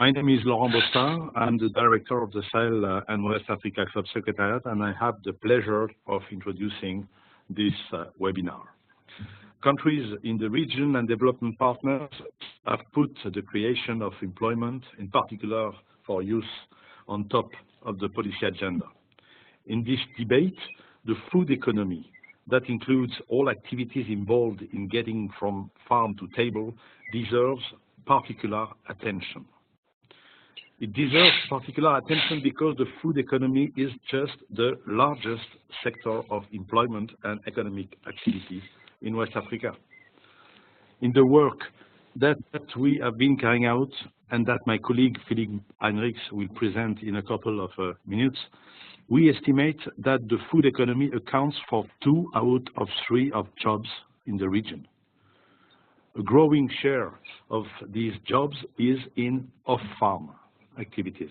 My name is Laurent Bostard. I'm the director of the Sahel and West Africa Club Secretariat, and I have the pleasure of introducing this webinar. Countries in the region and development partners have put the creation of employment, in particular for youth, on top of the policy agenda. In this debate, the food economy, that includes all activities involved in getting from farm to table, deserves particular attention. It deserves particular attention because the food economy is just the largest sector of employment and economic activity in West Africa. In the work that we have been carrying out and that my colleague Philipp Heinrigs will present in a couple of minutes, we estimate that the food economy accounts for 2 out of 3 of jobs in the region. A growing share of these jobs is in off-farm activities,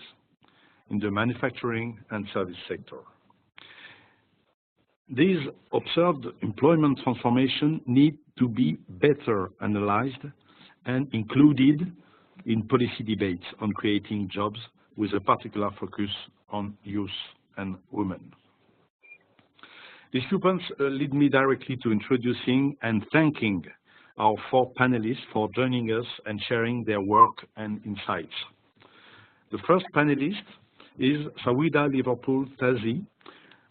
in the manufacturing and service sector. These observed employment transformations need to be better analyzed and included in policy debates on creating jobs with a particular focus on youth and women. These few points lead me directly to introducing and thanking our 4 panelists for joining us and sharing their work and insights. The first panelist is Saweda Liverpool-Tasie,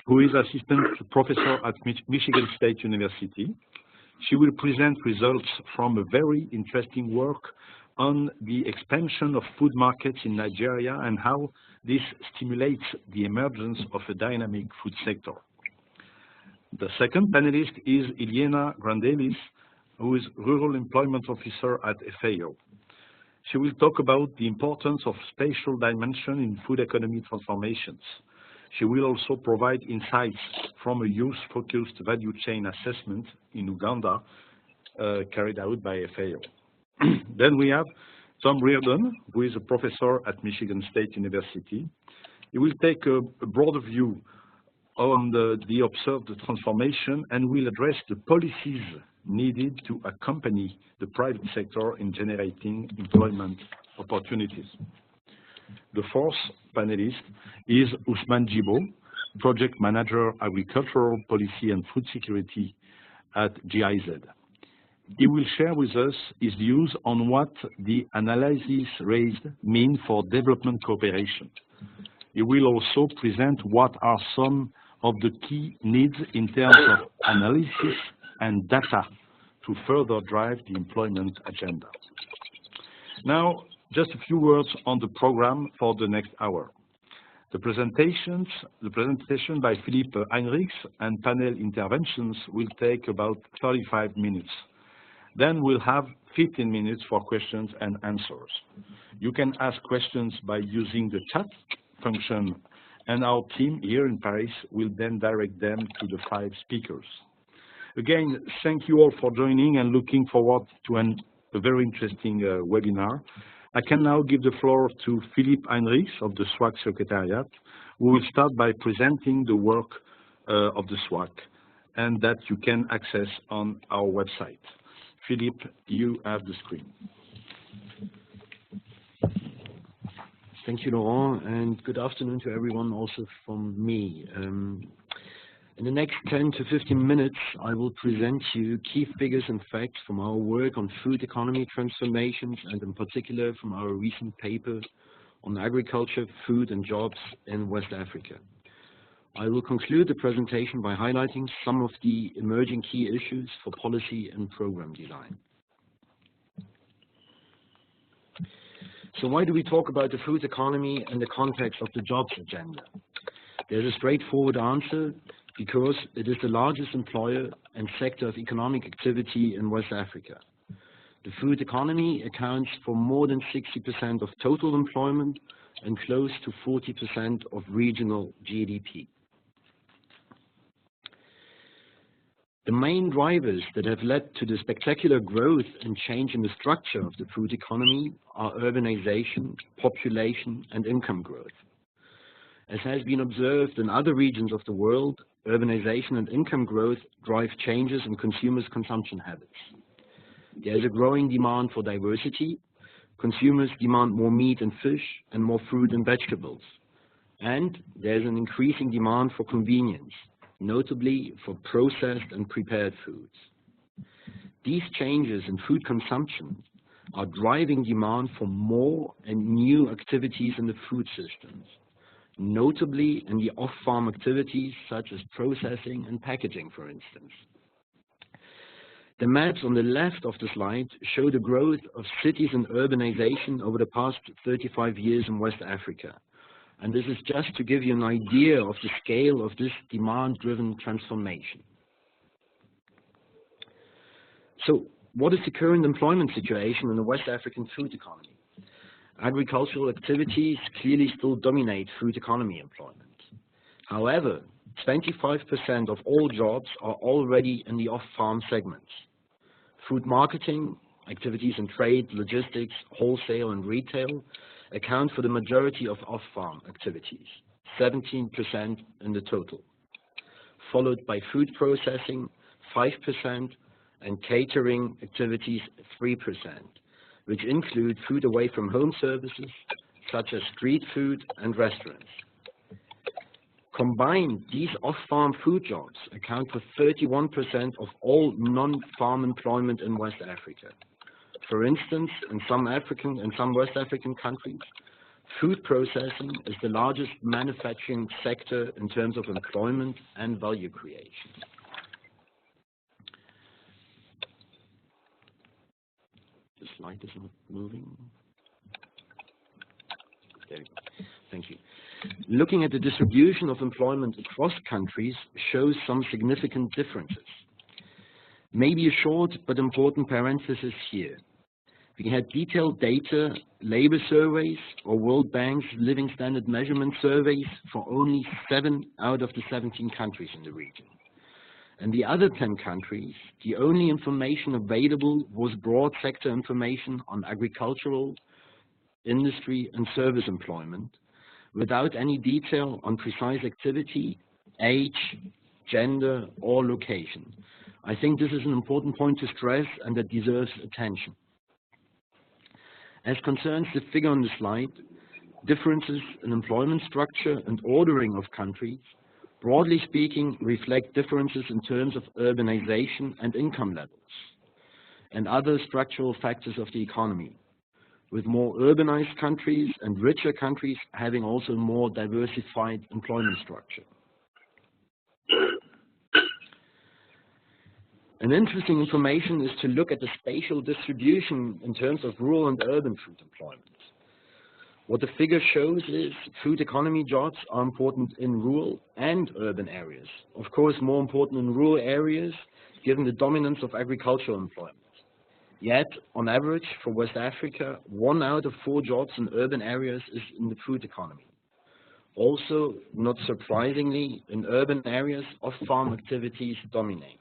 who is assistant professor at Michigan State University. She will present results from a very interesting work on the expansion of food markets in Nigeria and how this stimulates the emergence of a dynamic food sector. The second panelist is Ileana Grandelis, who is Rural Employment Officer at FAO. She will talk about the importance of spatial dimension in food economy transformations. She will also provide insights from a youth-focused value chain assessment in Uganda carried out by FAO. Then we have Tom Reardon, who is a professor at Michigan State University. He will take a broader view on the observed transformation and will address the policies needed to accompany the private sector in generating employment opportunities. The fourth panelist is Ousman Djibo, Project Manager, Agricultural Policy and Food Security at GIZ. He will share with us his views on what the analyses raised mean for development cooperation. He will also present what are some of the key needs in terms of analysis and data to further drive the employment agenda. Now, just a few words on the program for the next hour. The presentation by Philipp Heinrigs and panel interventions will take about 35 minutes. Then we'll have 15 minutes for questions and answers. You can ask questions by using the chat function, and our team here in Paris will then direct them to the 5 speakers. Again, thank you all for joining and looking forward to a very interesting webinar. I can now give the floor to Philipp Heinrigs of the SWAC Secretariat, who will start by presenting the work of the SWAC, and that you can access on our website. Philipp, you have the screen. Thank you, Laurent, and good afternoon to everyone also from me. In the next 10 to 15 minutes, I will present you key figures and facts from our work on food economy transformations, and in particular from our recent paper on agriculture, food and jobs in West Africa. I will conclude the presentation by highlighting some of the emerging key issues for policy and program design. So why do we talk about the food economy in the context of the jobs agenda? There's a straightforward answer: because it is the largest employer and sector of economic activity in West Africa. The food economy accounts for more than 60% of total employment and close to 40% of regional GDP. The main drivers that have led to the spectacular growth and change in the structure of the food economy are urbanization, population, and income growth. As has been observed in other regions of the world, urbanization and income growth drive changes in consumers' consumption habits. There is a growing demand for diversity, consumers demand more meat and fish and more fruit and vegetables. And there's an increasing demand for convenience, notably for processed and prepared foods. These changes in food consumption are driving demand for more and new activities in the food systems, notably in the off-farm activities such as processing and packaging, for instance. The maps on the left of the slide show the growth of cities and urbanization over the past 35 years in West Africa. And this is just to give you an idea of the scale of this demand-driven transformation. So, what is the current employment situation in the West African food economy? Agricultural activities clearly still dominate food economy employment. However, 25% of all jobs are already in the off-farm segments. Food marketing, activities in trade, logistics, wholesale and retail account for the majority of off-farm activities, 17% in the total, followed by food processing, 5%, and catering activities, 3%, which include food away from home services, such as street food and restaurants. Combined, these off-farm food jobs account for 31% of all non-farm employment in West Africa. For instance, in some West African countries, food processing is the largest manufacturing sector in terms of employment and value creation. The slide is not moving. There we go. Thank you. Looking at the distribution of employment across countries shows some significant differences. Maybe a short but important parenthesis here. We had detailed data, labor surveys, or World Bank's Living Standard Measurement surveys for only 7 out of the 17 countries in the region. In the other 10 countries, the only information available was broad sector information on agricultural, industry, and service employment, without any detail on precise activity, age, gender, or location. I think this is an important point to stress and that deserves attention. As concerns the figure on the slide, differences in employment structure and ordering of countries, broadly speaking, reflect differences in terms of urbanization and income levels, and other structural factors of the economy, with more urbanized countries and richer countries having also more diversified employment structure. An interesting information is to look at the spatial distribution in terms of rural and urban food employment. What the figure shows is food economy jobs are important in rural and urban areas. Of course, more important in rural areas, given the dominance of agricultural employment. Yet, on average, for West Africa, 1 out of 4 jobs in urban areas is in the food economy. Also, not surprisingly, in urban areas, off-farm activities dominate.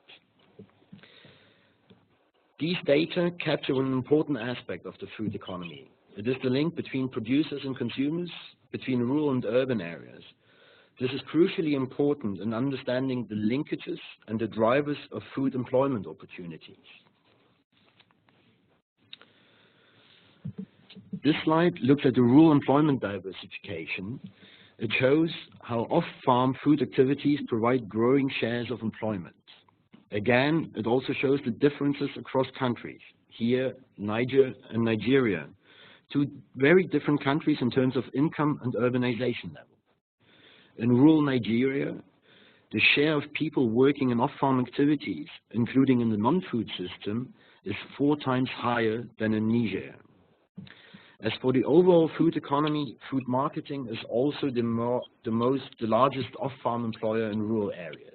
These data capture an important aspect of the food economy. It is the link between producers and consumers, between rural and urban areas. This is crucially important in understanding the linkages and the drivers of food employment opportunities. This slide looks at the rural employment diversification. It shows how off-farm food activities provide growing shares of employment. Again, it also shows the differences across countries. Here, Niger and Nigeria, 2 very different countries in terms of income and urbanization level. In rural Nigeria, the share of people working in off-farm activities, including in the non-food system, is 4 times higher than in Niger. As for the overall food economy, food marketing is also the largest off-farm employer in rural areas.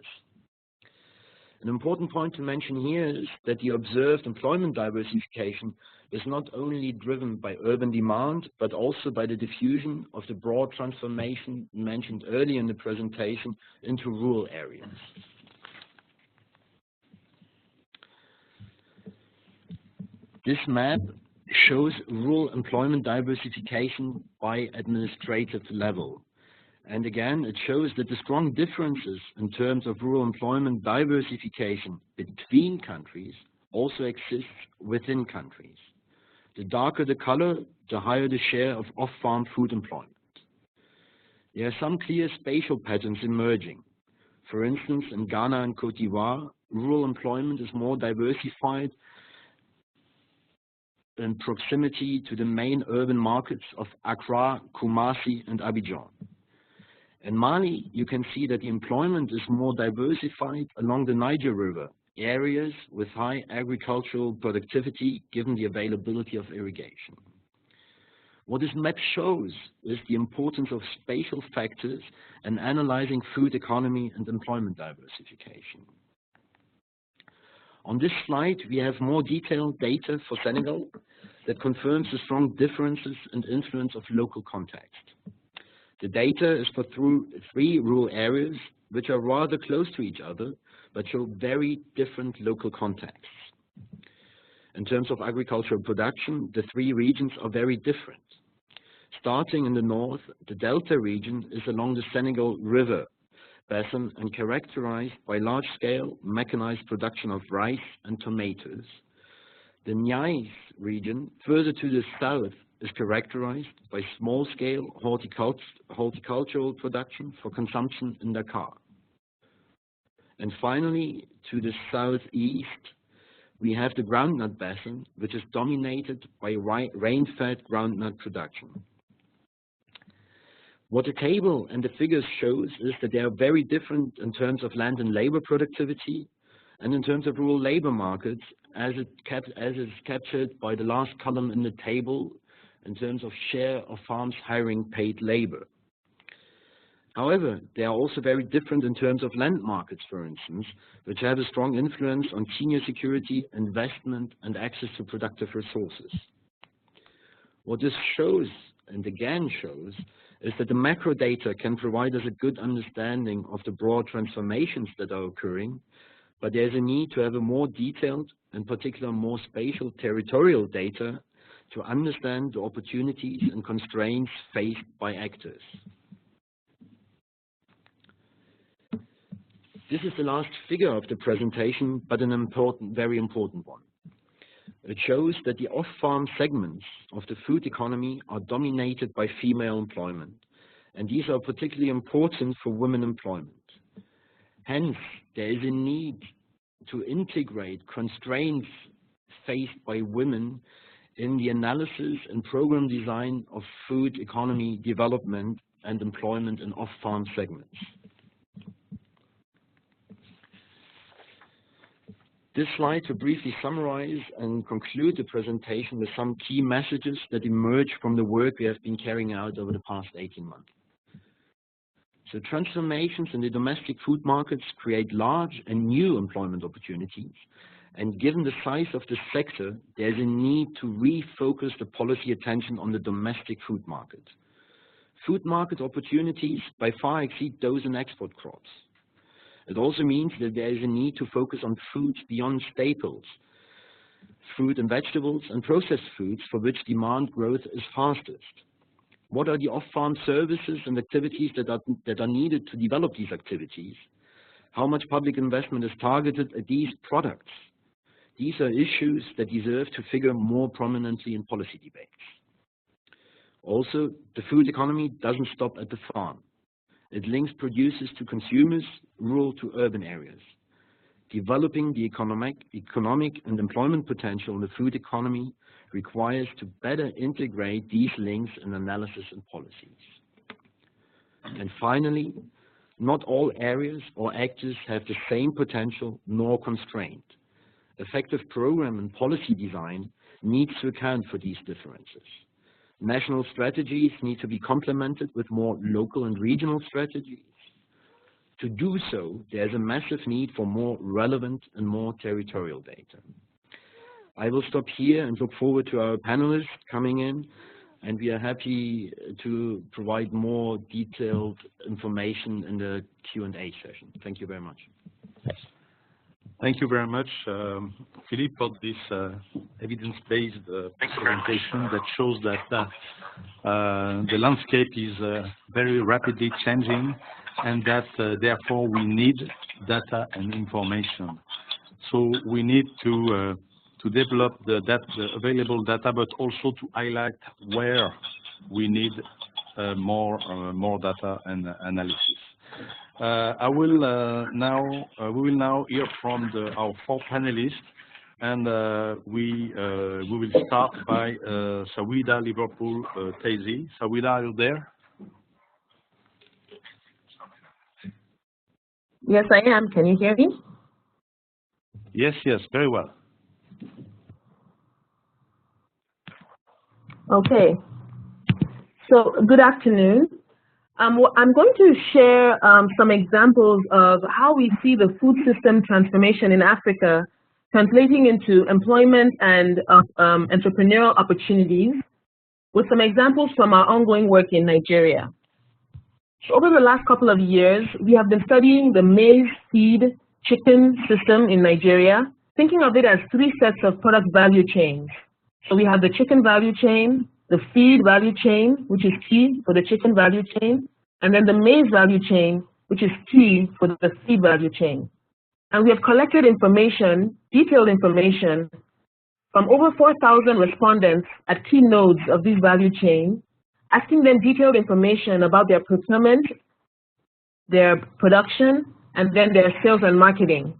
An important point to mention here is that the observed employment diversification is not only driven by urban demand, but also by the diffusion of the broad transformation mentioned earlier in the presentation into rural areas. This map shows rural employment diversification by administrative level. And again, it shows that the strong differences in terms of rural employment diversification between countries also exist within countries. The darker the color, the higher the share of off-farm food employment. There are some clear spatial patterns emerging. For instance, in Ghana and Cote d'Ivoire, rural employment is more diversified in proximity to the main urban markets of Accra, Kumasi, and Abidjan. In Mali, you can see that the employment is more diversified along the Niger River, areas with high agricultural productivity given the availability of irrigation. What this map shows is the importance of spatial factors in analyzing food economy and employment diversification. On this slide, we have more detailed data for Senegal that confirms the strong differences and influence of local context. The data is for three rural areas, which are rather close to each other, but show very different local contexts. In terms of agricultural production, the three regions are very different. Starting in the north, the Delta region is along the Senegal River basin and characterized by large-scale mechanized production of rice and tomatoes. The Niayes region, further to the south, is characterized by small-scale horticultural production for consumption in Dakar. And finally, to the southeast, we have the groundnut basin, which is dominated by rain-fed groundnut production. What the table and the figures shows is that they are very different in terms of land and labor productivity and in terms of rural labor markets, as is captured by the last column in the table in terms of share of farms hiring paid labor. However, they are also very different in terms of land markets, for instance, which have a strong influence on senior security, investment, and access to productive resources. What this shows, and again shows, is that the macro data can provide us a good understanding of the broad transformations that are occurring, but there's a need to have a more detailed, in particular more spatial territorial data to understand the opportunities and constraints faced by actors. This is the last figure of the presentation, but an very important one. It shows that the off-farm segments of the food economy are dominated by female employment, and these are particularly important for women employment. Hence, there is a need to integrate constraints faced by women in the analysis and program design of food economy development and employment in off-farm segments. This slide to briefly summarize and conclude the presentation with some key messages that emerge from the work we have been carrying out over the past 18 months. So transformations in the domestic food markets create large and new employment opportunities, and given the size of the sector, there's a need to refocus the policy attention on the domestic food market. Food market opportunities by far exceed those in export crops. It also means that there is a need to focus on foods beyond staples, fruit and vegetables, and processed foods for which demand growth is fastest. What are the off-farm services and activities that are needed to develop these activities? How much public investment is targeted at these products? These are issues that deserve to figure more prominently in policy debates. Also, the food economy doesn't stop at the farm. It links producers to consumers, rural to urban areas. Developing the economic and employment potential in the food economy requires to better integrate these links in analysis and policies. And finally, not all areas or actors have the same potential nor constraint. Effective program and policy design needs to account for these differences. National strategies need to be complemented with more local and regional strategies. To do so, there's a massive need for more relevant and more territorial data. I will stop here and look forward to our panelists coming in, and we are happy to provide more detailed information in the Q&A session. Thank you very much. Thank you very much, Philipp, for this evidence-based presentation that shows that the landscape is very rapidly changing, and that therefore we need data and information. So we need to to develop the available data, but also to highlight where we need more data and analysis. We will now hear from our 4 panelists, and we will start by Saweda Liverpool-Tasie. Saweda, are you there? Yes, I am. Can you hear me? Yes, very well. Okay. So, good afternoon. I'm going to share some examples of how we see the food system transformation in Africa translating into employment and entrepreneurial opportunities, with some examples from our ongoing work in Nigeria. So over the last couple of years, we have been studying the maize, feed, chicken system in Nigeria, thinking of it as 3 sets of product value chains. So we have the chicken value chain, the feed value chain, which is key for the chicken value chain, and then the maize value chain, which is key for the feed value chain. And we have collected information, detailed information, from over 4,000 respondents at key nodes of these value chains, asking them detailed information about their procurement, their production, and then their sales and marketing.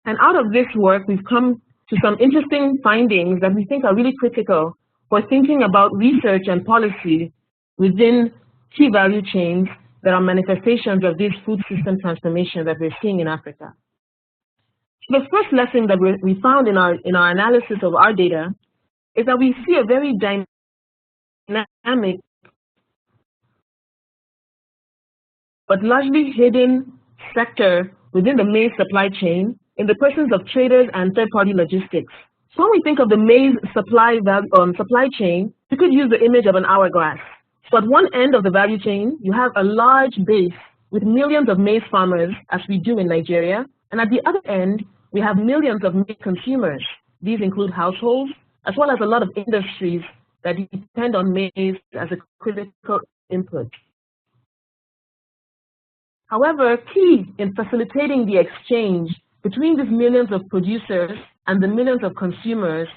And out of this work, we've come to some interesting findings that we think are really critical for thinking about research and policy within key value chains that are manifestations of this food system transformation that we're seeing in Africa. So the first lesson that we found in our analysis of our data is that we see a very dynamic but largely hidden sector within the maize supply chain in the persons of traders and third-party logistics. So when we think of the maize supply chain, we could use the image of an hourglass. So at one end of the value chain, you have a large base with millions of maize farmers, as we do in Nigeria, and at the other end, we have millions of maize consumers. These include households, as well as a lot of industries that depend on maize as a critical input. However, key in facilitating the exchange between these millions of producers and the millions of consumers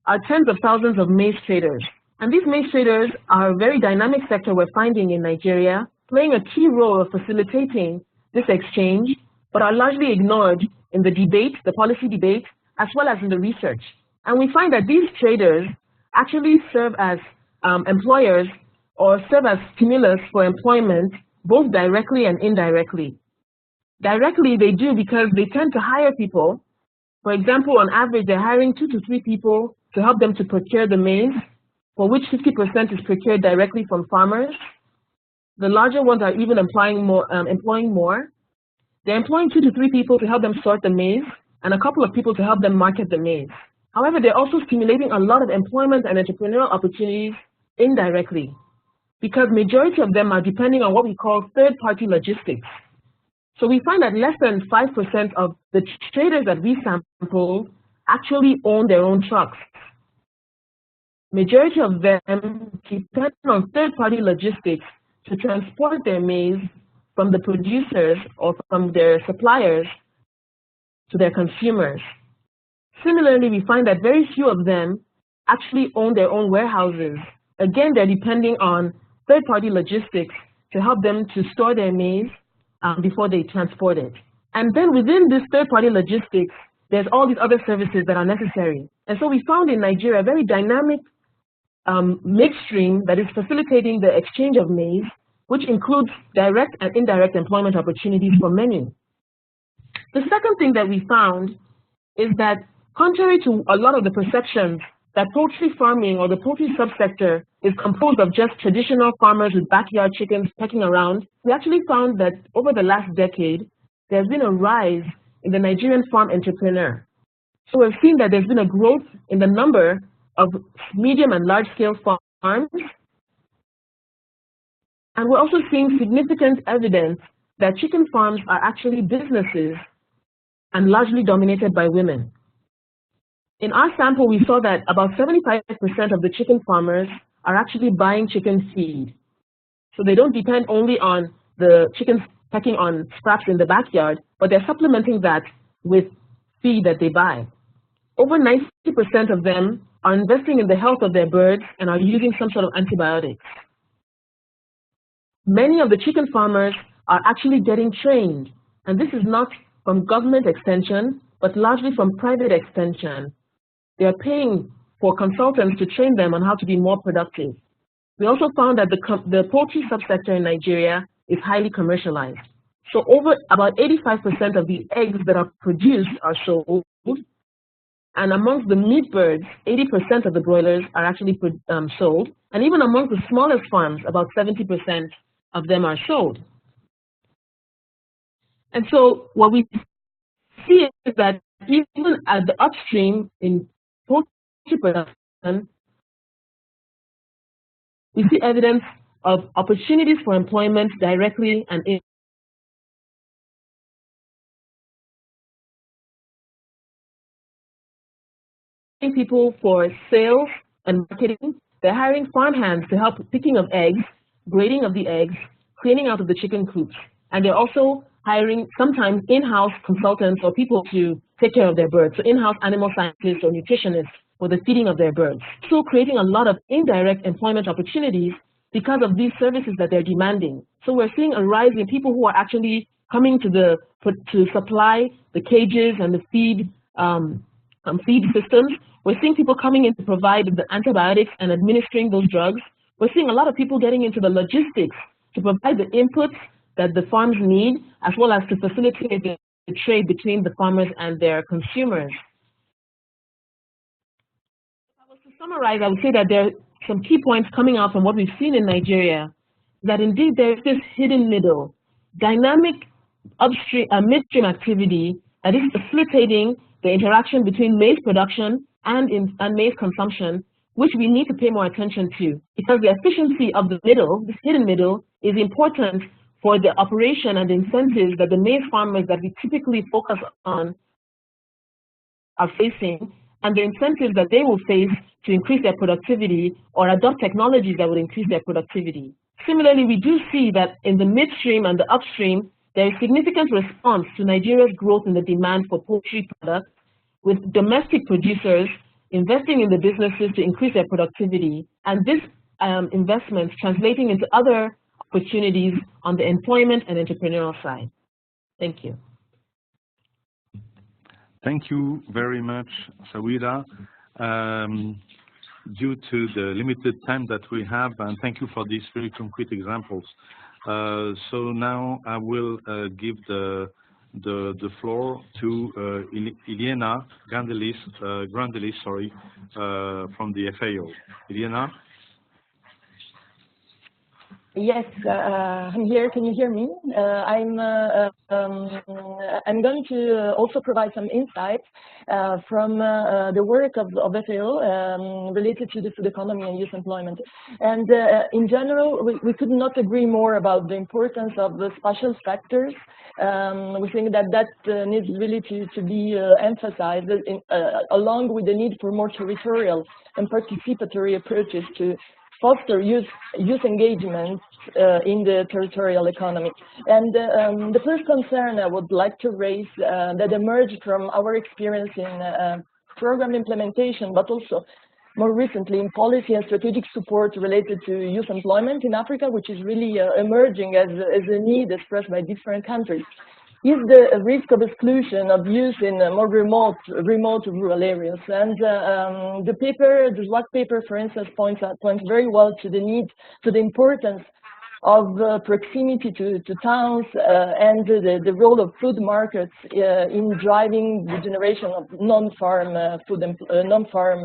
are tens of thousands of maize traders. And these maize traders are a very dynamic sector we're finding in Nigeria, playing a key role of facilitating this exchange, but are largely ignored in the debate, the policy debate, as well as in the research. And we find that these traders actually serve as employers or serve as stimulus for employment, both directly and indirectly. Directly, they do because they tend to hire people. For example, on average, they're hiring 2 to 3 people to help them to procure the maize, for which 50% is procured directly from farmers. The larger ones are even employing more. They're employing 2 to 3 people to help them sort the maize, and a couple of people to help them market the maize. However, they're also stimulating a lot of employment and entrepreneurial opportunities indirectly, because majority of them are depending on what we call third-party logistics. So we find that less than 5% of the traders that we sampled actually own their own trucks. Majority of them depend on third-party logistics to transport their maize from the producers or from their suppliers to their consumers. Similarly, we find that very few of them actually own their own warehouses. Again, they're depending on third-party logistics to help them to store their maize before they transport it. And then within this third-party logistics, there's all these other services that are necessary. And so we found in Nigeria a very dynamic midstream that is facilitating the exchange of maize, which includes direct and indirect employment opportunities for many. The second thing that we found is that contrary to a lot of the perceptions that poultry farming or the poultry subsector is composed of just traditional farmers with backyard chickens pecking around, we actually found that over the last decade, there's been a rise in the Nigerian farm entrepreneur. So we've seen that there's been a growth in the number of medium and large-scale farms. And we're also seeing significant evidence that chicken farms are actually businesses and largely dominated by women. In our sample, we saw that about 75% of the chicken farmers are actually buying chicken feed. So they don't depend only on the chickens pecking on scraps in the backyard, but they're supplementing that with feed that they buy. over 90% of them are investing in the health of their birds and are using some sort of antibiotics. Many of the chicken farmers are actually getting trained, and this is not from government extension, but largely from private extension. They are paying for consultants to train them on how to be more productive. We also found that the poultry subsector in Nigeria is highly commercialized. So about 85% of the eggs that are produced are sold, and amongst the meat birds, 80% of the broilers are actually sold, and even among the smallest farms, about 70% of them are sold. And so what we see is that even at the upstream in poultry production, we see evidence of opportunities for employment directly and people for sales and marketing. They're hiring farmhands to help picking of eggs, grading of the eggs, cleaning out of the chicken coops. And they're also hiring sometimes in-house consultants or people to take care of their birds, so in-house animal scientists or nutritionists for the feeding of their birds. So creating a lot of indirect employment opportunities because of these services that they're demanding. So we're seeing a rise in people who are actually coming to supply the cages and the feed systems. We're seeing people coming in to provide the antibiotics and administering those drugs. We're seeing a lot of people getting into the logistics to provide the inputs that the farms need, as well as to facilitate the trade between the farmers and their consumers. If I was to summarize, I would say that there are some key points coming out from what we've seen in Nigeria, that indeed there's this hidden middle, dynamic upstream, midstream activity that is facilitating the interaction between maize production and maize consumption, which we need to pay more attention to, because the efficiency of the middle, this hidden middle, is important for the operation and incentives that the maize farmers that we typically focus on are facing, and the incentives that they will face to increase their productivity or adopt technologies that would increase their productivity. Similarly, we do see that in the midstream and the upstream, there is significant response to Nigeria's growth in the demand for poultry products, with domestic producers investing in the businesses to increase their productivity, and this investment translating into other opportunities on the employment and entrepreneurial side. Thank you. Thank you very much, Saweda. Due to the limited time that we have, and thank you for these very concrete examples. So now I will give the floor to Ileana Grandelis, from the FAO. Ileana? Yes, I'm here. Can you hear me? I'm going to also provide some insights from the work of FAO related to the food economy and youth employment. And in general, we could not agree more about the importance of the spatial factors. We think that needs really to be emphasized along with the need for more territorial and participatory approaches to foster youth engagement in the territorial economy. And the first concern I would like to raise that emerged from our experience in program implementation, but also more recently in policy and strategic support related to youth employment in Africa, which is really emerging as a need expressed by different countries, is the risk of exclusion of youth in more remote rural areas. And the SWAC paper, for instance, points very well to the need, to the importance of proximity to towns and the role of food markets in driving the generation of non-farm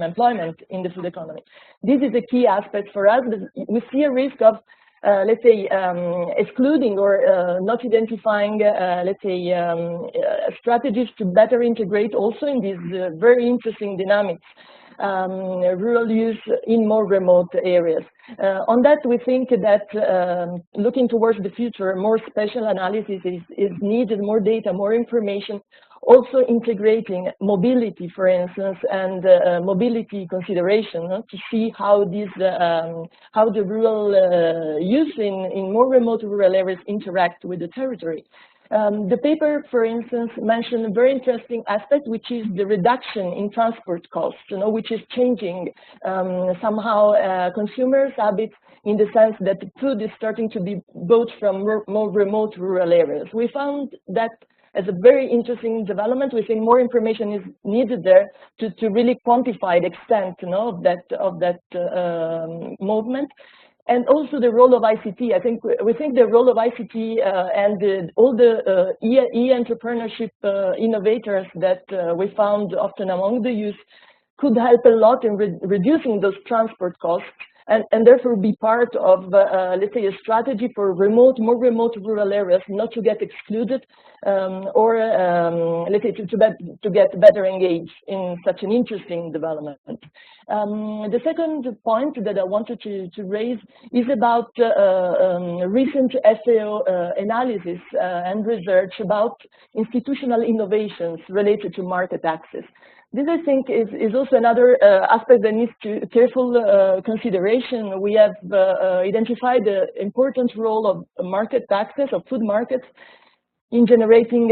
employment in the food economy. This is a key aspect for us. We see a risk of let's say, excluding or not identifying, let's say, strategies to better integrate also in these very interesting dynamics, rural youth in more remote areas. On that, we think that looking towards the future, more special analysis is needed, more data, more information also integrating mobility, for instance, and mobility consideration to see how these how the rural use in more remote rural areas interact with the territory. The paper, for instance, mentioned a very interesting aspect, which is the reduction in transport costs, which is changing somehow consumers' habits in the sense that food is starting to be bought from more remote rural areas. We found that as a very interesting development. We think more information is needed there to really quantify the extent of that movement. And also the role of ICT. I think we think the role of ICT and all the e-entrepreneurship innovators that we found often among the youth could help a lot in reducing those transport costs and therefore be part of, let's say, a strategy for more remote rural areas not to get excluded or, let's say, to get better engaged in such an interesting development. The second point that I wanted to raise is about recent SAO analysis and research about institutional innovations related to market access. This, I think, is also another aspect that needs careful consideration. We have identified the important role of market access, of food markets, in generating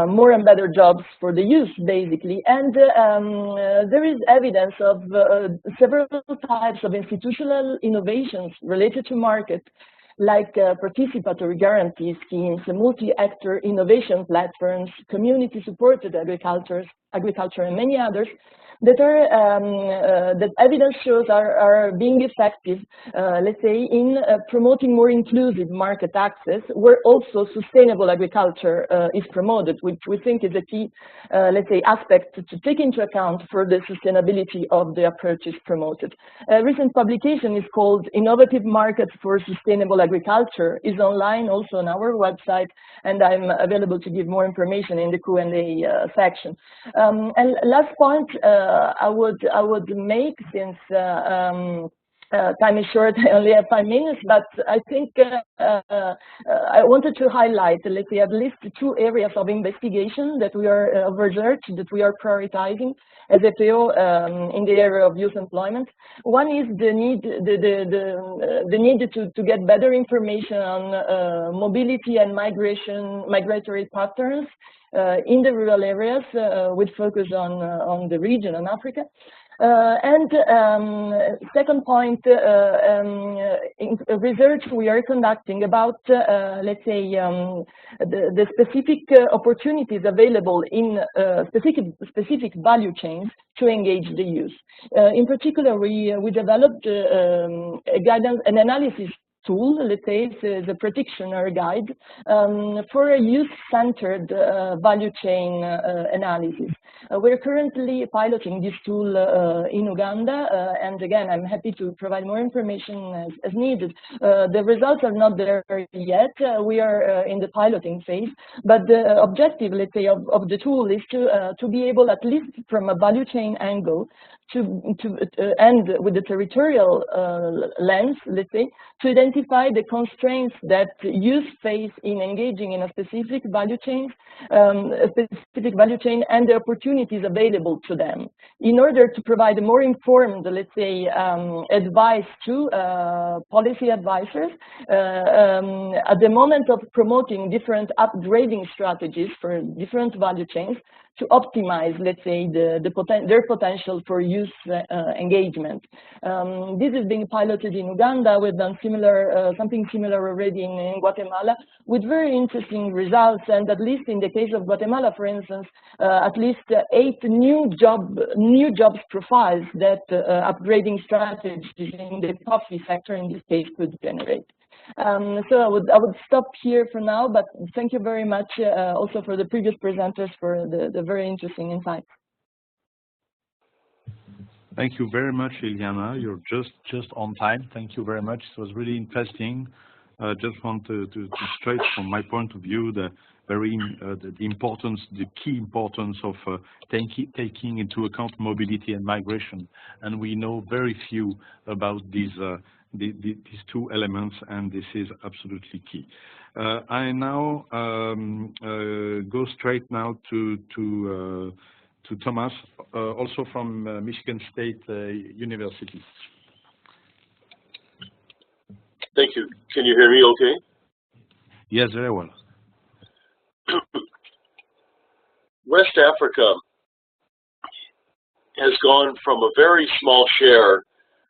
more and better jobs for the youth, basically. And there is evidence of several types of institutional innovations related to market, like participatory guarantee schemes, multi-actor innovation platforms, community-supported agriculture, and many others that are that evidence shows are being effective, let's say, in promoting more inclusive market access, where also sustainable agriculture is promoted, which we think is a key, let's say, aspect to take into account for the sustainability of the approaches promoted. A recent publication is called "Innovative Markets for Sustainable Agriculture," is online also on our website, and I'm available to give more information in the Q&A section. And last point I would make, since time is short, I only have 5 minutes, but I think I wanted to highlight, let's say, at least 2 areas of investigation that we are of research that we are prioritizing as FAO in the area of youth employment. One is the need to get better information on mobility and migratory patterns in the rural areas, with focus on the region and Africa. Second point, in research we are conducting about, let's say, the specific opportunities available in specific value chains to engage the youth. In particular, we developed a guidance, an analysis tool, let's say, it's a practitioner guide for a youth-centered value chain analysis. We're currently piloting this tool in Uganda, and again, I'm happy to provide more information as needed. The results are not there yet. We are in the piloting phase, but the objective, let's say, of the tool is to be able, at least from a value chain angle, to end with the territorial lens, let's say, to identify the constraints that youth face in engaging in a specific value chain, and the opportunities available to them, in order to provide a more informed, let's say, advice to policy advisors at the moment of promoting different upgrading strategies for different value chains to optimize, let's say, their potential for youth engagement. This is being piloted in Uganda. We've done something similar already in Guatemala, with very interesting results. And at least in the case of Guatemala, for instance, at least 8 new jobs profiles that upgrading strategies in the coffee sector, in this case, could generate. So I would stop here for now, but thank you very much also for the previous presenters for the very interesting insights. Thank you very much, Ileana. You're just on time. Thank you very much. It was really interesting. Just want to stress from my point of view the importance, the key importance of taking into account mobility and migration. And we know very few about these these two elements, and this is absolutely key. I now go straight now to Thomas, also from Michigan State University. Thank you. Can you hear me okay? Yes, very well. West Africa has gone from a very small share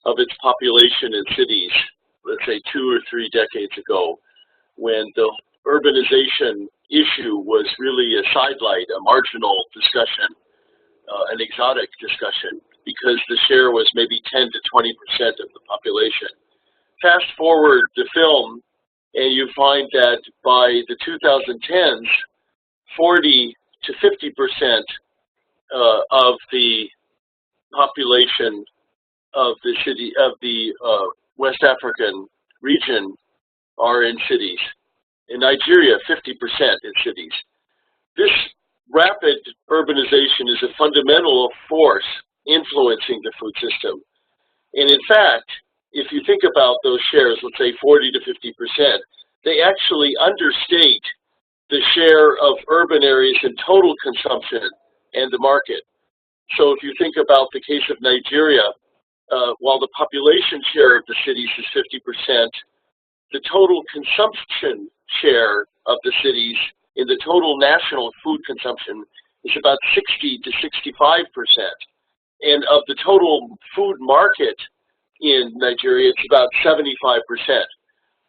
of its population in cities, let's say 2 or 3 decades ago, when the urbanization issue was really a sidelight, a marginal discussion, an exotic discussion, because the share was maybe 10 to 20% of the population. Fast forward the film, and you find that by the 2010s, 40 to 50% of the population of the city of the West African region are in cities. In Nigeria, 50% in cities. This rapid urbanization is a fundamental force influencing the food system. And in fact, if you think about those shares, let's say 40 to 50%, they actually understate the share of urban areas in total consumption and the market. So if you think about the case of Nigeria, while the population share of the cities is 50%, the total consumption share of the cities in the total national food consumption is about 60 to 65%. And of the total food market in Nigeria, it's about 75%.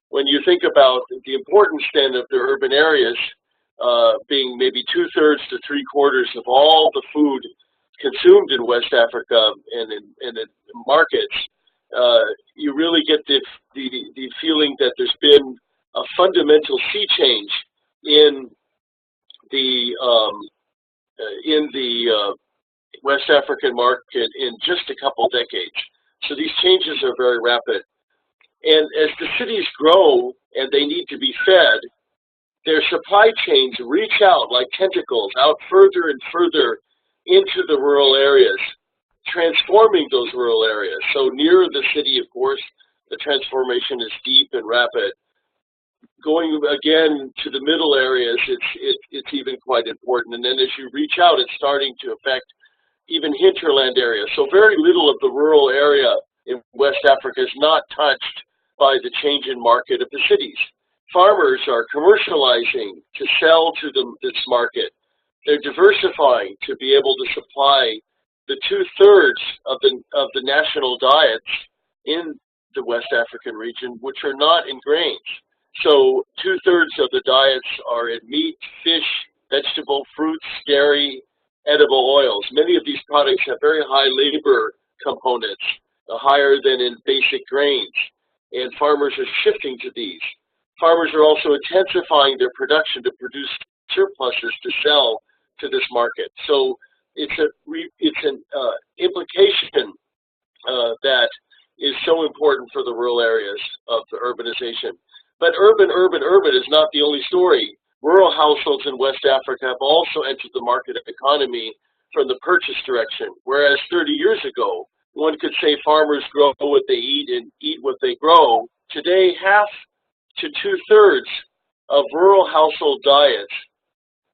When you think about the importance then of the urban areas being maybe 2/3 to 3/4 of all the food consumed in West Africa and in markets, you really get the feeling that there's been a fundamental sea change in the West African market in just a couple decades. So these changes are very rapid. And as the cities grow and they need to be fed, their supply chains reach out like tentacles out further and further into the rural areas, transforming those rural areas. So near the city, of course, the transformation is deep and rapid. Going again to the middle areas, it's even quite important. And then as you reach out, it's starting to affect even hinterland areas. So very little of the rural area in West Africa is not touched by the change in market of the cities. Farmers are commercializing to sell to this market. They're diversifying to be able to supply the 2/3 of the national diets in the West African region, which are not in grains. So 2/3 of the diets are in meat, fish, vegetable, fruits, dairy, edible oils. Many of these products have very high labor components, higher than in basic grains, and farmers are shifting to these. Farmers are also intensifying their production to produce surpluses to sell to this market. So it's an implication that is so important for the rural areas of the urbanization. But urban is not the only story. Rural households in West Africa have also entered the market economy from the purchase direction, whereas 30 years ago, one could say farmers grow what they eat and eat what they grow. Today, 1/2 to 2/3 of rural household diets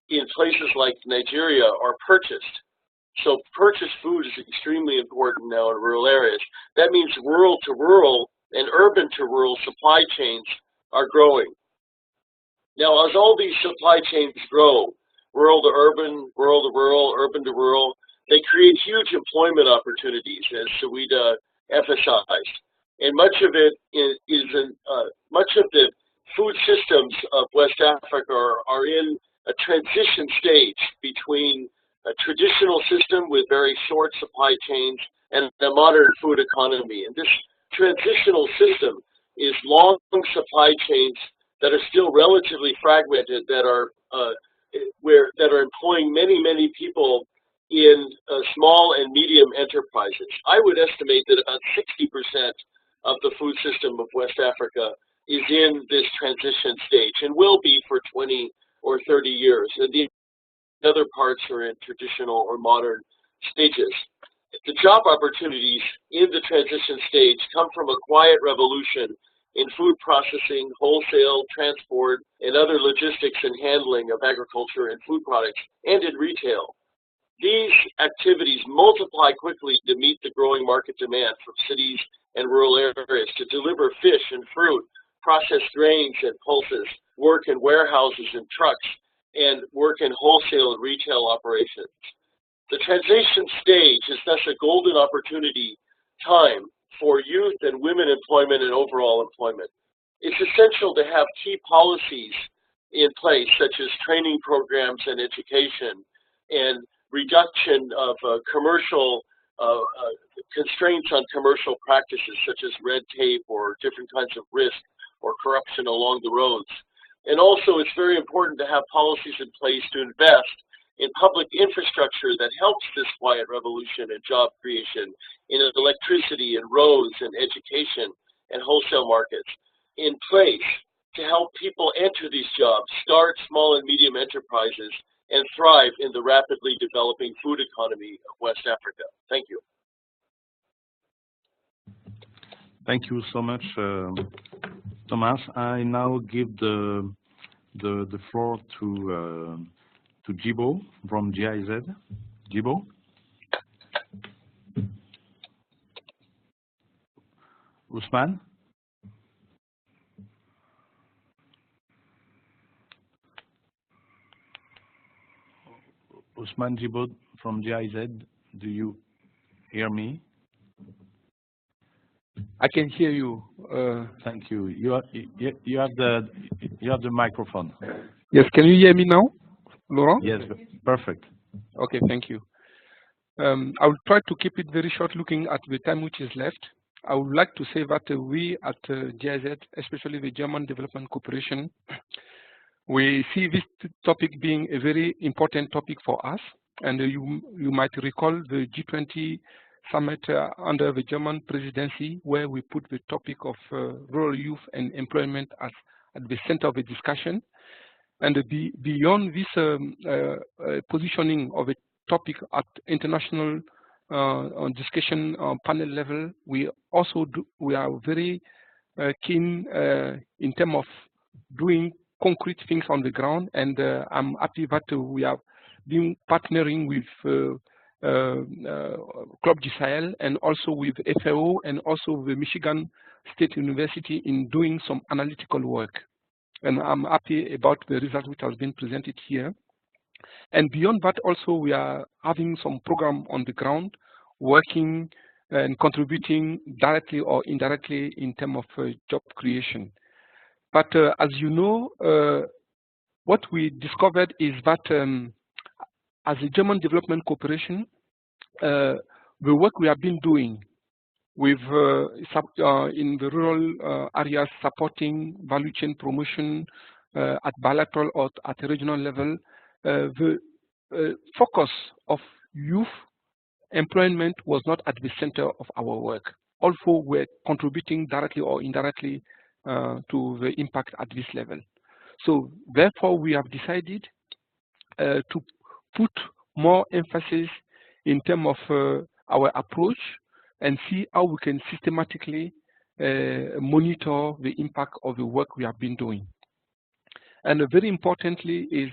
in places like Nigeria are purchased. So purchased food is extremely important now in rural areas. That means rural to rural and urban to rural supply chains are growing. Now, as all these supply chains grow, rural to urban, rural to rural, urban to rural, they create huge employment opportunities, as Saweda emphasized. And much of it much of the food systems of West Africa are in a transition stage between a traditional system with very short supply chains and a modern food economy. And this transitional system is long supply chains that are still relatively fragmented, that are employing many people in small and medium enterprises. I would estimate that about 60% of the food system of West Africa is in this transition stage and will be for 20 or 30 years. And the other parts are in traditional or modern stages. The job opportunities in the transition stage come from a quiet revolution in food processing, wholesale, transport, and other logistics and handling of agriculture and food products, and in retail. These activities multiply quickly to meet the growing market demand from cities and rural areas to deliver fish and fruit, processed grains and pulses, work in warehouses and trucks, and work in wholesale and retail operations. The transition stage is thus a golden opportunity time for youth and women employment and overall employment. It's essential to have key policies in place, such as training programs and education, and reduction of commercial constraints on commercial practices, such as red tape or different kinds of risk or corruption along the roads. And also, it's very important to have policies in place to invest in public infrastructure that helps this quiet revolution and job creation in electricity and roads and education and wholesale markets in place to help people enter these jobs, start small and medium enterprises, and thrive in the rapidly developing food economy of West Africa. Thank you. Thank you so much, Thomas. I now give the floor to Djibo from GIZ. Djibo? Ousman? Ousman Djibo from GIZ, do you hear me? I can hear you. Thank you. You have the microphone. Yes, can you hear me now, Laurent? Yes, perfect. Okay, thank you. I will try to keep it very short looking at the time which is left. I would like to say that we at GIZ, especially the German Development Corporation, we see this topic being a very important topic for us. And you might recall the G20 summit under the German presidency, where we put the topic of rural youth and employment as at the center of the discussion. And beyond this positioning of a topic at international discussion panel level, we are very keen in terms of doing concrete things on the ground, and I'm happy that we have been partnering with Club du Sahel and also with FAO and also the Michigan State University in doing some analytical work. And I'm happy about the result which has been presented here. And beyond that, also we are having some program on the ground, working and contributing directly or indirectly in terms of job creation. But as you know, what we discovered is that as a German Development Corporation, the work we have been doing with in the rural areas, supporting value chain promotion at bilateral or at a regional level, the focus of youth employment was not at the center of our work. Also, we're contributing directly or indirectly to the impact at this level. So therefore, we have decided to put more emphasis in terms of our approach and see how we can systematically monitor the impact of the work we have been doing. And very importantly is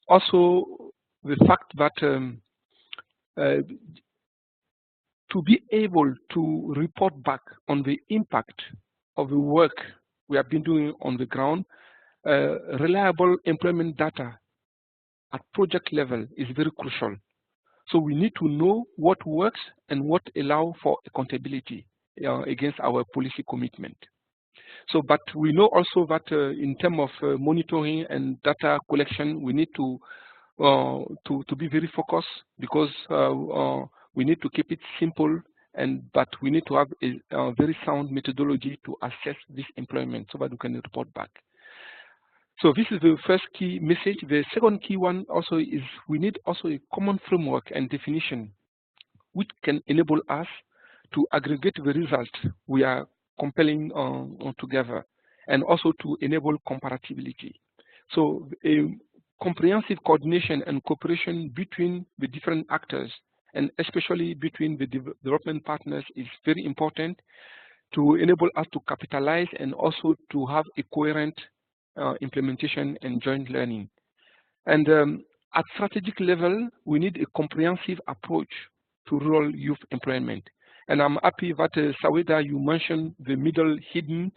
also the fact that to be able to report back on the impact of the work we have been doing on the ground, reliable employment data at project level is very crucial. So we need to know what works and what allows for accountability against our policy commitment. So, but we know also that in terms of monitoring and data collection, we need to be very focused, because we need to keep it simple, but we need to have a very sound methodology to assess this employment so that we can report back. So this is the first key message. The second key one also is we need also a common framework and definition which can enable us to aggregate the results we are compiling together, and also to enable comparability. So a comprehensive coordination and cooperation between the different actors and especially between the development partners, is very important to enable us to capitalize and also to have a coherent implementation and joint learning. And at strategic level, we need a comprehensive approach to rural youth employment. And I'm happy that Saweda, you mentioned the middle hidden,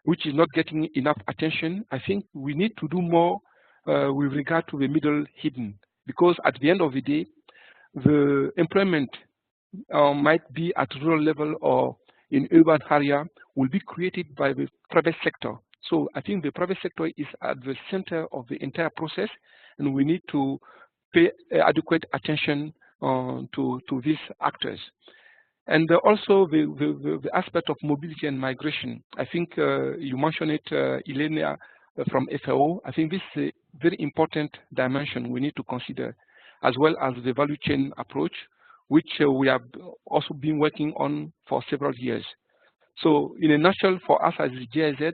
which is not getting enough attention. I think we need to do more with regard to the middle hidden, because at the end of the day, the employment might be at rural level or in urban area will be created by the private sector. So I think the private sector is at the center of the entire process, and we need to pay adequate attention to these actors. And also the aspect of mobility and migration. I think you mentioned it, Ileana, from FAO. I think this is a very important dimension we need to consider, as well as the value chain approach, which we have also been working on for several years. So in a nutshell, for us as the GIZ,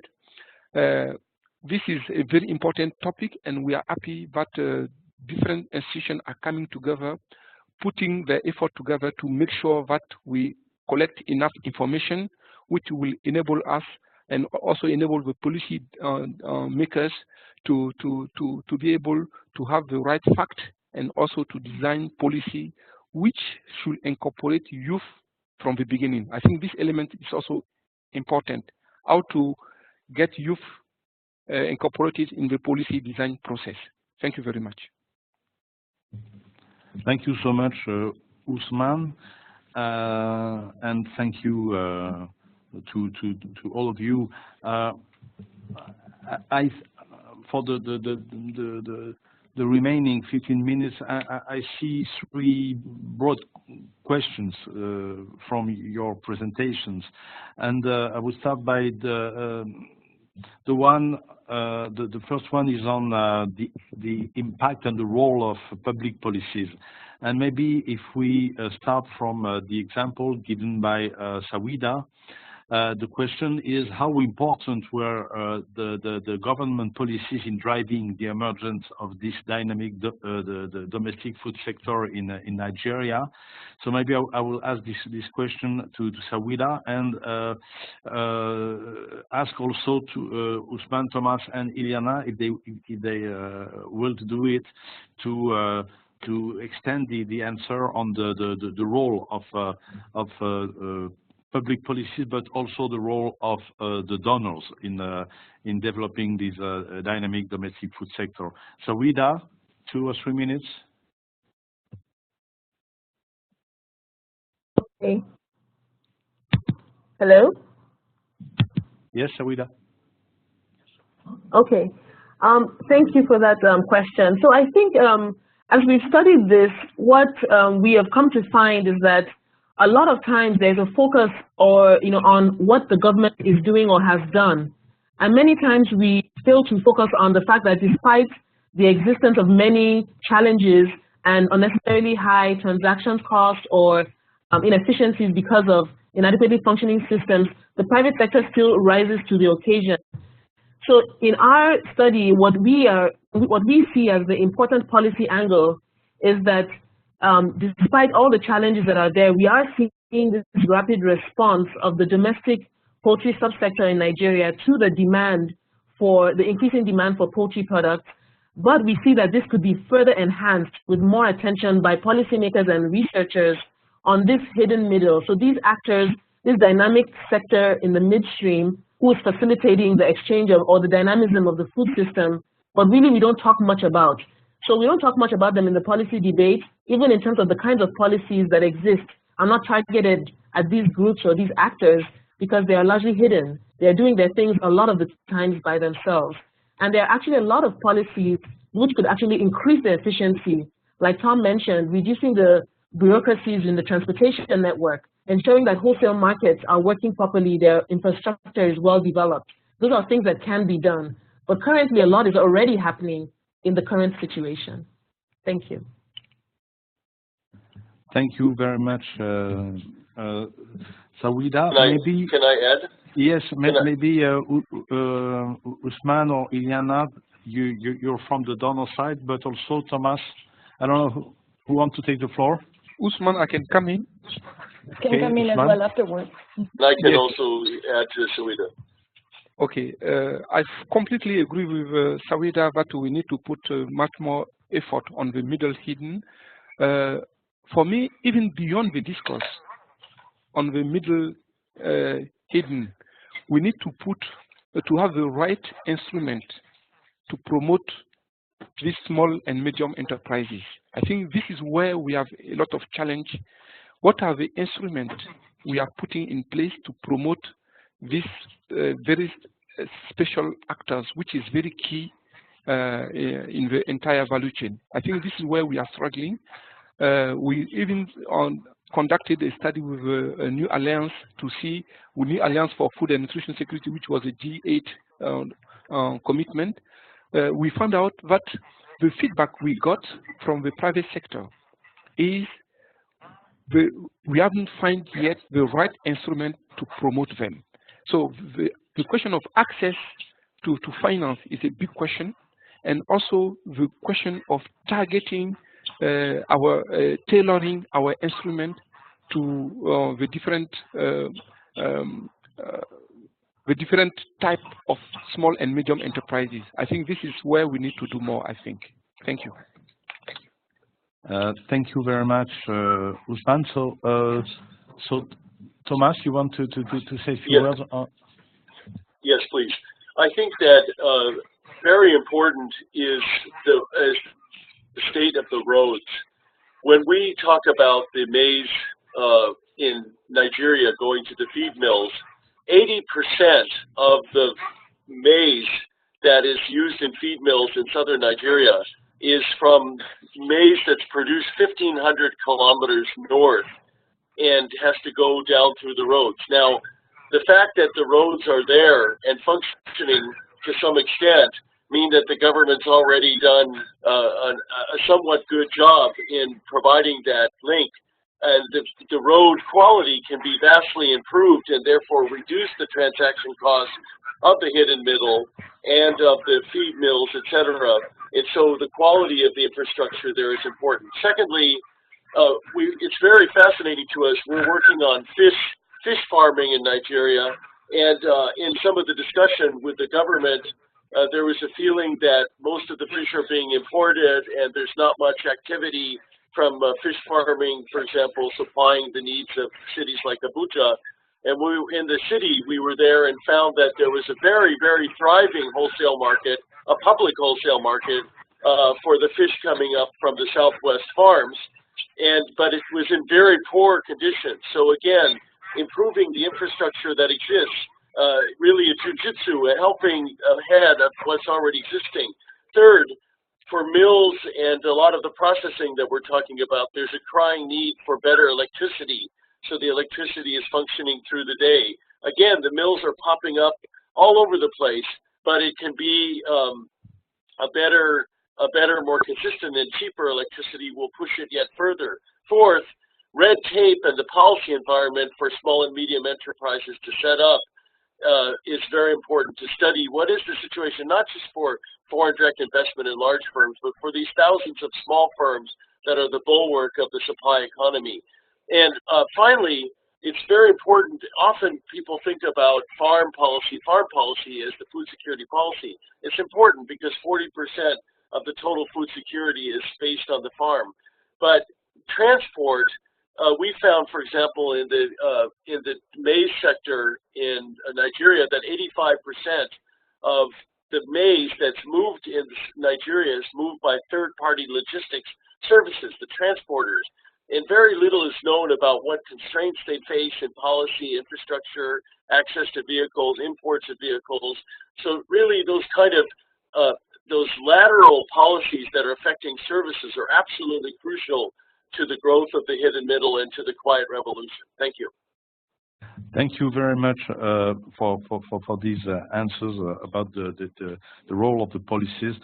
this is a very important topic, and we are happy that different institutions are coming together, putting their effort together to make sure that we collect enough information, which will enable us and also enable the policy makers to be able to have the right fact and also to design policy which should incorporate youth from the beginning. I think this element is also important, how to get youth incorporated in the policy design process. Thank you very much. Thank you so much, Ousman, and thank you to all of you. For the remaining 15 minutes, I see three broad questions from your presentations, and I will start by the first one is on the impact and the role of public policies. And maybe if we start from the example given by Saweda, the question is how important were the government policies in driving the emergence of this dynamic the domestic food sector in Nigeria. So maybe I will ask this question to Saweda, and ask also to Ousman, Thomas, and Ileana if they will do it to extend the answer on the role of public policies, but also the role of the donors in developing this dynamic domestic food sector. Saweda, 2 or 3 minutes. Okay. Hello? Yes, Saweda. Okay. Thank you for that question. So I think as we've studied this, what we have come to find is that a lot of times there's a focus on what the government is doing or has done. And many times we fail to focus on the fact that despite the existence of many challenges and unnecessarily high transaction costs or inefficiencies because of inadequately functioning systems, the private sector still rises to the occasion. So in our study, what we see as the important policy angle is that despite all the challenges that are there, we are seeing this rapid response of the domestic poultry subsector in Nigeria to the increasing demand for poultry products. But we see that this could be further enhanced with more attention by policymakers and researchers on this hidden middle. So these actors, this dynamic sector in the midstream, who is facilitating the exchange of or the dynamism of the food system, but really we don't talk much about. So we don't talk much about them in the policy debate, even in terms of the kinds of policies that exist are not targeted at these groups or these actors because they are largely hidden. They're doing their things a lot of the times by themselves. And there are actually a lot of policies which could actually increase the efficiency, like Tom mentioned, reducing the bureaucracies in the transportation network, ensuring that wholesale markets are working properly, their infrastructure is well developed. Those are things that can be done. But currently, a lot is already happening in the current situation. Thank you. Thank you very much, Saweda. Can I add? Yes, maybe Ousman or Ileana, you're from the donor side, but also Thomas. I don't know who wants to take the floor. Ousman, I can come in. Can come in as well afterwards. And I can also add to Saweda. Okay, I completely agree with Saweda that we need to put much more effort on the middle hidden. For me, even beyond the discourse on the middle hidden, we need to have the right instrument to promote these small and medium enterprises. I think this is where we have a lot of challenge. What are the instruments we are putting in place to promote these very special actors, which is very key in the entire value chain? I think this is where we are struggling. We even conducted a study with a new alliance new alliance for food and nutrition security, which was a G8 commitment. We found out that the feedback we got from the private sector is we haven't found yet the right instrument to promote them. So the question of access to finance is a big question, and also the question of targeting tailoring our instrument to the different type of small and medium enterprises. I think this is where we need to do more, I think. Thank you. Thank you very much, Ousman. So Thomas, you want to say a few words? Yes, please. I think that very important is the state of the roads. When we talk about the maize in Nigeria going to the feed mills, 80% of the maize that is used in feed mills in southern Nigeria is from maize that's produced 1,500 kilometers north and has to go down through the roads. Now, the fact that the roads are there and functioning to some extent mean that the government's already done a somewhat good job in providing that link. And the road quality can be vastly improved and therefore reduce the transaction costs of the hidden middle and of the feed mills, etc. And so the quality of the infrastructure there is important. Secondly, it's very fascinating to us. We're working on fish farming in Nigeria, and in some of the discussion with the government, there was a feeling that most of the fish are being imported and there's not much activity from fish farming, for example, supplying the needs of cities like Abuja. And in the city, we were there and found that there was a very, very thriving wholesale market, a public wholesale market for the fish coming up from the Southwest farms, but it was in very poor condition. So again, improving the infrastructure that exists, really a jujitsu, helping ahead of what's already existing. Third, for mills and a lot of the processing that we're talking about, there's a crying need for better electricity, so the electricity is functioning through the day. Again, the mills are popping up all over the place, but it can be a better, more consistent and cheaper electricity will push it yet further. Fourth, red tape and the policy environment for small and medium enterprises to set up is very important to study. What is the situation, not just for foreign direct investment in large firms, but for these thousands of small firms that are the bulwark of the supply economy. And finally, it's very important. Often people think about farm policy as the food security policy. It's important because 40% of the total food security is based on the farm. But transport, we found, for example, in the maize sector in Nigeria, that 85% of the maize that's moved in Nigeria is moved by third-party logistics services, the transporters. And very little is known about what constraints they face in policy, infrastructure, access to vehicles, imports of vehicles. So really those kind of those lateral policies that are affecting services are absolutely crucial to the growth of the hidden middle and to the quiet revolution. Thank you. Thank you very much for these answers about the role of the policies.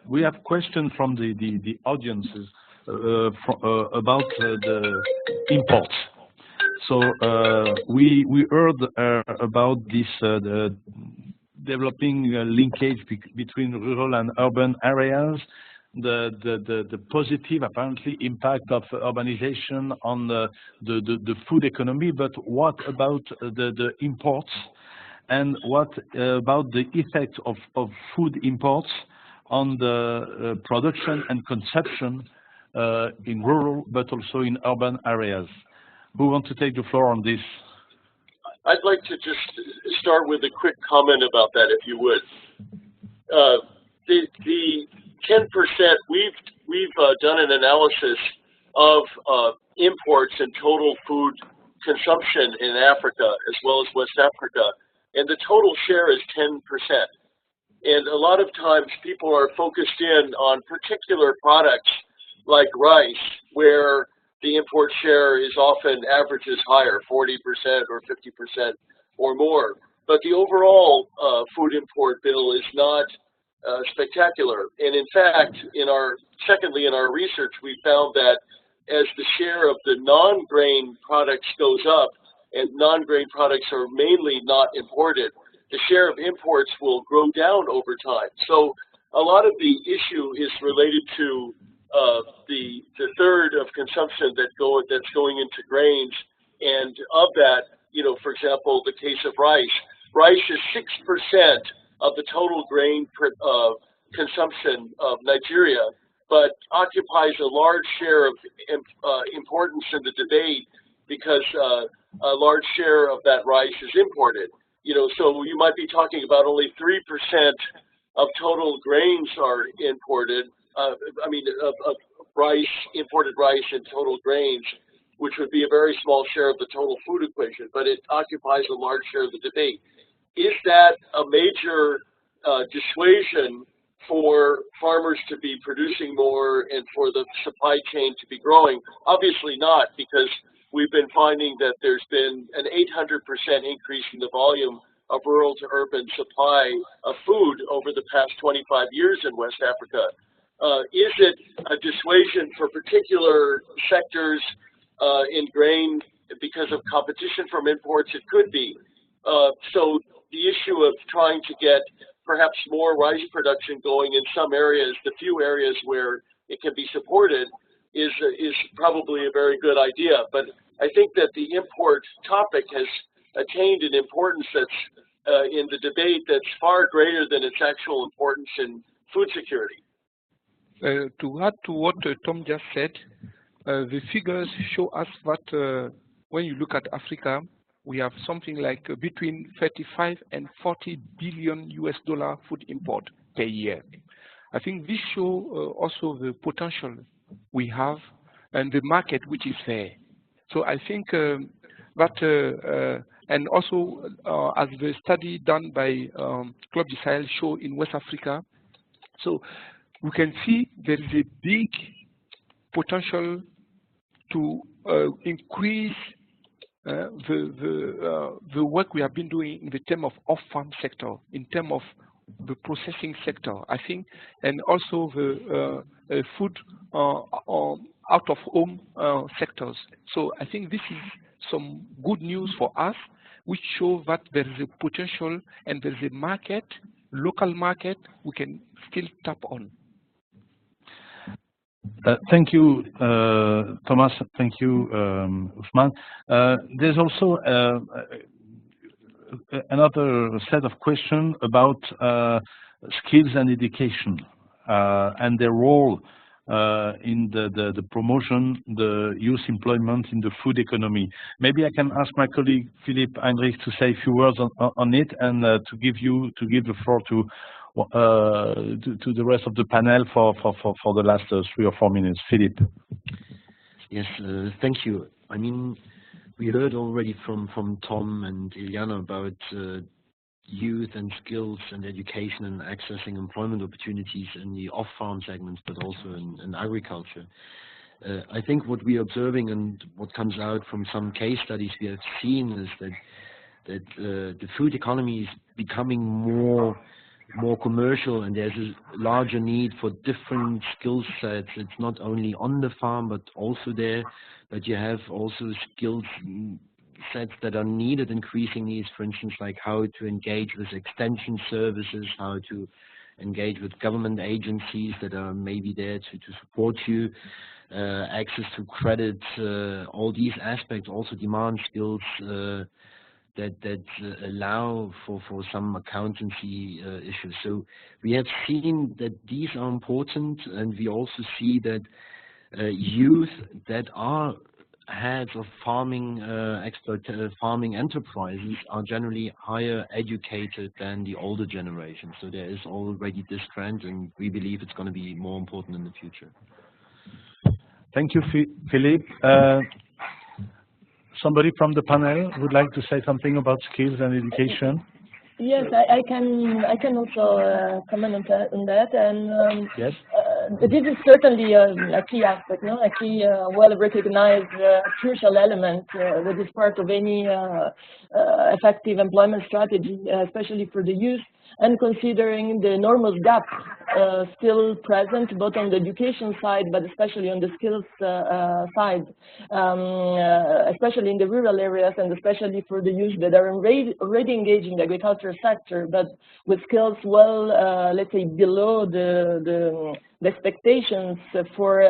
We have questions from the audiences about the imports. So we heard about this developing linkage between rural and urban areas. the positive, apparently, impact of urbanization on the food economy, but what about the imports? And what about the effect of food imports on the production and consumption in rural, but also in urban areas? Who wants to take the floor on this? I'd like to just start with a quick comment about that, if you would. The 10%, we've done an analysis of imports and total food consumption in Africa as well as West Africa, and the total share is 10%. And a lot of times people are focused in on particular products like rice, where the import share is often averages higher, 40% or 50% or more. But the overall food import bill is not spectacular. And in fact, secondly, in our research, we found that as the share of the non-grain products goes up, and non-grain products are mainly not imported, the share of imports will grow down over time. So a lot of the issue is related to the third of consumption that's going into grains, and of that, for example, the case of rice. Rice is 6% of the total grain consumption of Nigeria, but occupies a large share of importance in the debate because a large share of that rice is imported. So you might be talking about only 3% of total grains are imported. Of rice, imported rice and total grains, which would be a very small share of the total food equation, but it occupies a large share of the debate. Is that a major dissuasion for farmers to be producing more and for the supply chain to be growing? Obviously not, because we've been finding that there's been an 800% increase in the volume of rural to urban supply of food over the past 25 years in West Africa. Is it a dissuasion for particular sectors in grain because of competition from imports? It could be. So the issue of trying to get perhaps more rice production going in some areas, the few areas where it can be supported, is probably a very good idea. But I think that the import topic has attained an importance that's in the debate that's far greater than its actual importance in food security. To add to what Tom just said, the figures show us that when you look at Africa, we have something like between 35 and 40 billion US dollar food import per year. I think this shows also the potential we have and the market which is there. So I think that, and also as the study done by Club du Sahel show in West Africa, so we can see there is a big potential to increase the work we have been doing in the term of off-farm sector, in term of the processing sector, I think, and also the food out-of-home sectors. So I think this is some good news for us, which show that there is a potential and there is a market, local market, we can still tap on. Thank you, Thomas. Thank you, Ousman. There's also another set of questions about skills and education and their role in the promotion, the youth employment in the food economy. Maybe I can ask my colleague Philipp Heinrigs to say a few words on it, and to give the floor to the rest of the panel for the last 3 or 4 minutes. Philipp. Yes, thank you. I mean, we heard already from Tom and Ileana about youth and skills and education and accessing employment opportunities in the off-farm segments, but also in agriculture. I think what we are observing and what comes out from some case studies we have seen is that the food economy is becoming more commercial, and there's a larger need for different skill sets. It's not only on the farm, but also there, but you have also skills sets that are needed increasingly, for instance, like how to engage with extension services, how to engage with government agencies that are maybe there to support you, access to credit, all these aspects also demand skills that allow for some accountancy issues. So we have seen that these are important, and we also see that youth that are heads of farming farming enterprises are generally higher educated than the older generation. So there is already this trend, and we believe it's going to be more important in the future. Thank you, Philipp. Somebody from the panel would like to say something about skills and education? Yes, I can also comment on that. And yes. This is certainly a key aspect, no? A key, well-recognized, crucial element that is part of any effective employment strategy, especially for the youth, and considering the enormous gap still present both on the education side, but especially on the skills side, especially in the rural areas, and especially for the youth that are already engaged in the agriculture sector, but with skills well, let's say, below the expectations for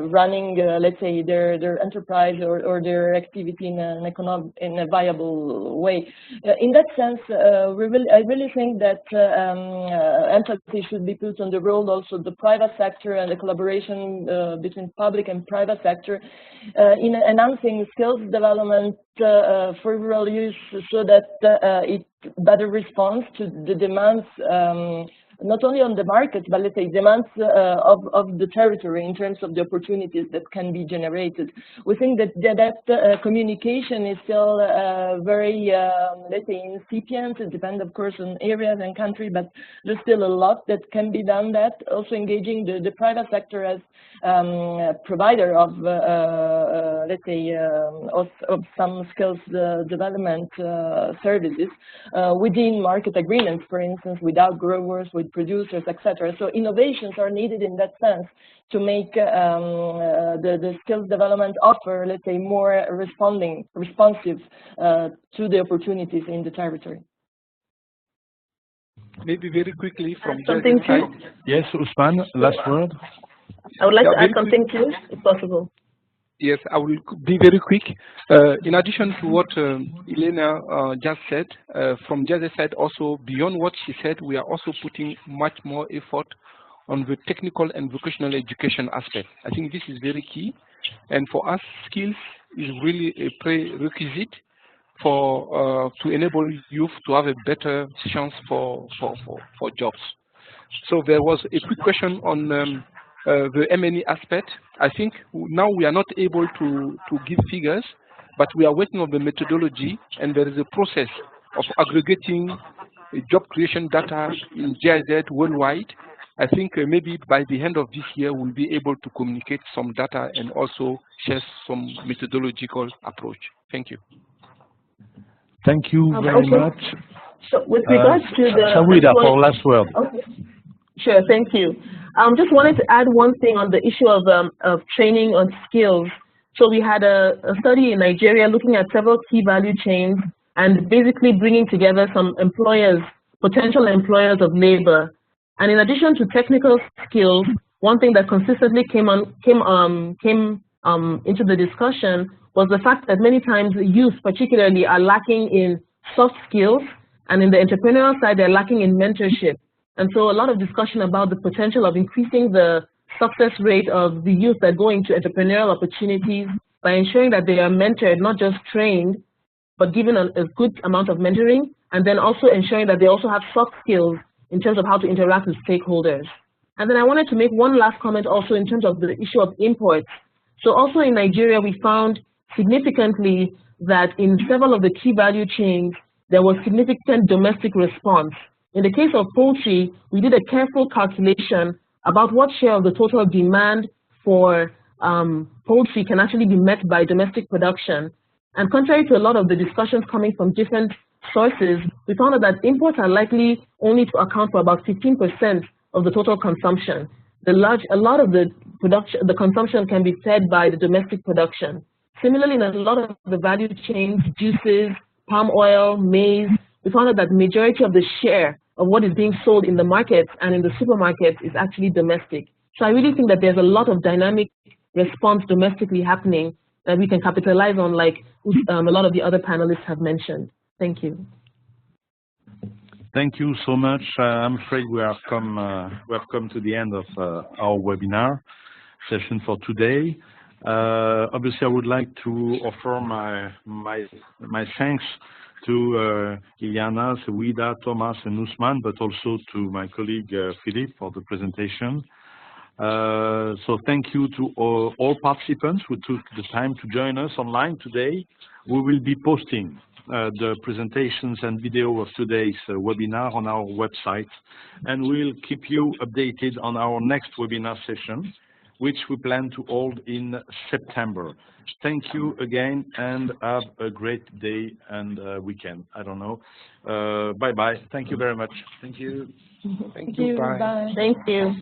running, let's say, their enterprise or their activity in a viable way. In that sense, I really think that emphasis should be put on the role also of the private sector and the collaboration between public and private sector in enhancing skills development for rural youth, so that it better responds to the demands not only on the market, but let's say demands of the territory in terms of the opportunities that can be generated. We think that communication is still very, let's say, incipient. It depends, of course, on areas and country, but there's still a lot that can be done. That also engaging the private sector as provider of, let's say, of some skills development services within market agreements, for instance, with outgrowers, with producers, etc. So innovations are needed in that sense to make the skills development offer, let's say, more responsive to the opportunities in the territory. Maybe very quickly from something too. Yes, Ousman, last word. I would like to add something too, if possible. Yes, I will be very quick. In addition to what Ileana just said, from the other side also, beyond what she said, we are also putting much more effort on the technical and vocational education aspect. I think this is very key. And for us, skills is really a prerequisite for to enable youth to have a better chance for jobs. So there was a quick question on the M&E aspect. I think now we are not able to give figures, but we are working on the methodology, and there is a process of aggregating job creation data in GIZ worldwide. I think maybe by the end of this year, we'll be able to communicate some data and also share some methodological approach. Thank you. Thank you very much. So with regards to the... Saweda, for last word. Okay. Sure, thank you. Just wanted to add one thing on the issue of training on skills. So we had a study in Nigeria looking at several key value chains and basically bringing together some employers, potential employers of labor. And in addition to technical skills, one thing that consistently came into the discussion was the fact that many times youth particularly are lacking in soft skills, and in the entrepreneurial side, they're lacking in mentorship. And so a lot of discussion about the potential of increasing the success rate of the youth that go into entrepreneurial opportunities by ensuring that they are mentored, not just trained, but given a good amount of mentoring, and then also ensuring that they also have soft skills in terms of how to interact with stakeholders. And then I wanted to make one last comment also in terms of the issue of imports. So also in Nigeria, we found significantly that in several of the key value chains, there was significant domestic response. In the case of poultry, we did a careful calculation about what share of the total demand for poultry can actually be met by domestic production. And contrary to a lot of the discussions coming from different sources, we found out that imports are likely only to account for about 15% of the total consumption. A lot of the consumption can be fed by the domestic production. Similarly, in a lot of the value chains, juices, palm oil, maize, we found out that the majority of the share of what is being sold in the markets and in the supermarkets is actually domestic. So I really think that there's a lot of dynamic response domestically happening that we can capitalize on, like a lot of the other panelists have mentioned. Thank you. Thank you so much. I'm afraid we have come to the end of our webinar session for today. Obviously, I would like to offer my thanks to Ileana, Saweda, Thomas, and Ousman, but also to my colleague Philipp for the presentation. So thank you to all participants who took the time to join us online today. We will be posting the presentations and video of today's webinar on our website, and we'll keep you updated on our next webinar session, which we plan to hold in September. Thank you again, and have a great day and weekend. I don't know. Bye-bye. Thank you very much. Thank you. Thank you. Bye. Thank you.